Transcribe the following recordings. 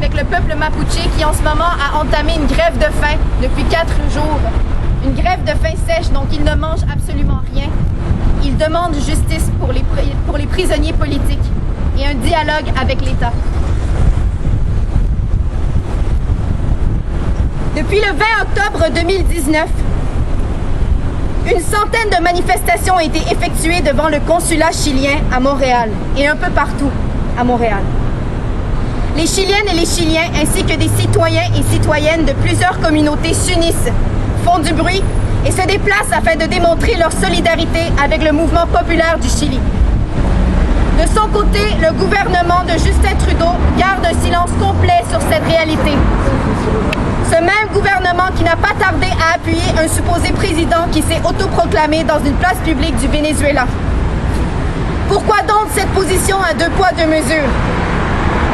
avec le peuple mapuche qui en ce moment a entamé une grève de faim depuis 4 jours. Une grève de faim sèche dont ils ne mangent absolument rien. Ils demandent justice pour les prisonniers politiques et un dialogue avec l'État. Depuis le 20 octobre 2019, une centaine de manifestations ont été effectuées devant le consulat chilien à Montréal et un peu partout à Montréal. Les Chiliennes et les Chiliens ainsi que des citoyens et citoyennes de plusieurs communautés s'unissent, font du bruit et se déplacent afin de démontrer leur solidarité avec le mouvement populaire du Chili. De son côté, le gouvernement de Justin Trudeau garde un silence complet sur cette réalité. Ce même gouvernement qui n'a pas tardé à appuyer un supposé président qui s'est autoproclamé dans une place publique du Venezuela. Pourquoi donc cette position à 2 poids 2 mesures?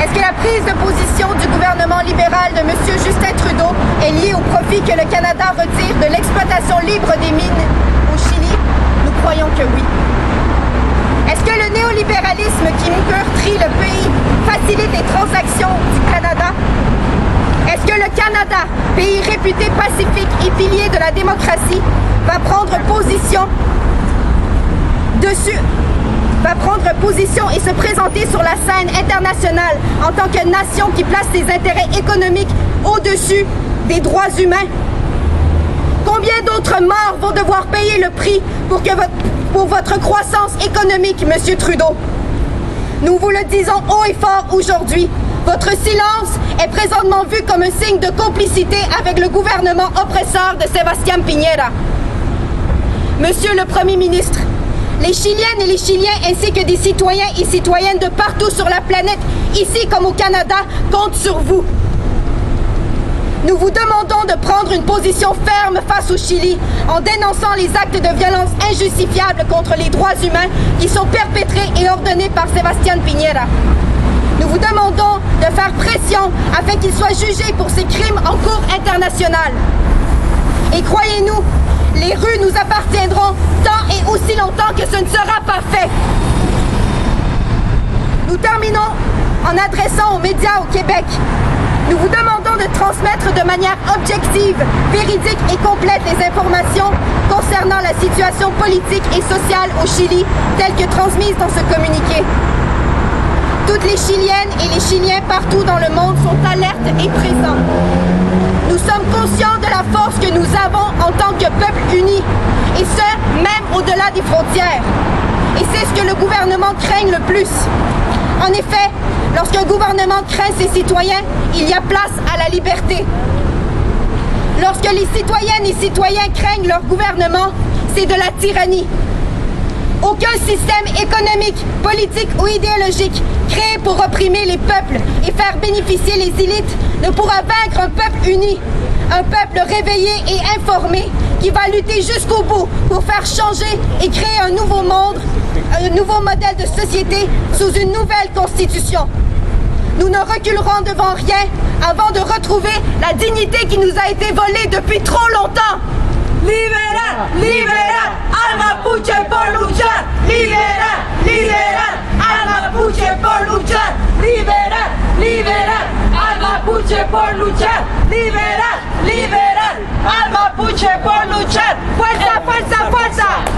Est-ce que la prise de position du gouvernement libéral de M. Justin Trudeau est liée au profit que le Canada retire de l'exploitation libre des mines au Chili? Nous croyons que oui. Est-ce que le néolibéralisme qui meurtrit le pays facilite les transactions du Canada? Est-ce que le Canada, pays réputé pacifique et pilier de la démocratie, va prendre position et se présenter sur la scène internationale en tant que nation qui place ses intérêts économiques au-dessus des droits humains? Combien d'autres morts vont devoir payer le prix pour votre croissance économique, M. Trudeau? Nous vous le disons haut et fort aujourd'hui. Votre silence est présentement vu comme un signe de complicité avec le gouvernement oppresseur de Sebastián Piñera. Monsieur le Premier ministre, les Chiliennes et les Chiliens ainsi que des citoyens et citoyennes de partout sur la planète, ici comme au Canada, comptent sur vous. Nous vous demandons de prendre une position ferme face au Chili en dénonçant les actes de violence injustifiables contre les droits humains qui sont perpétrés et ordonnés par Sebastián Piñera. Nous vous demandons de faire pression afin qu'il soit jugé pour ses crimes en cour internationale. Et croyez-nous, les rues nous appartiendront tant et aussi longtemps que ce ne sera pas fait. Nous terminons en adressant aux médias au Québec. Nous vous demandons de transmettre de manière objective, véridique et complète les informations concernant la situation politique et sociale au Chili, telles que transmises dans ce communiqué. Toutes les Chiliennes et les Chiliens partout dans le monde sont alertes et présents. Nous sommes conscients de la force que nous avons en tant que peuple uni, et ce, même au-delà des frontières. Et c'est ce que le gouvernement craigne le plus. En effet, lorsqu'un gouvernement craint ses citoyens, il y a place à la liberté. Lorsque les citoyennes et citoyens craignent leur gouvernement, c'est de la tyrannie. Aucun système économique, politique ou idéologique créé pour opprimer les peuples et faire bénéficier les élites ne pourra vaincre un peuple uni, un peuple réveillé et informé qui va lutter jusqu'au bout pour faire changer et créer un nouveau monde, un nouveau modèle de société sous une nouvelle constitution. Nous ne reculerons devant rien avant de retrouver la dignité qui nous a été volée depuis trop longtemps. Liberar, liberar al mapuche por luchar. Liberar, liberar al mapuche por luchar. Liberar, liberar al mapuche por luchar. Liberar, liberar al mapuche por luchar. Fuerza, fuerza, fuerza.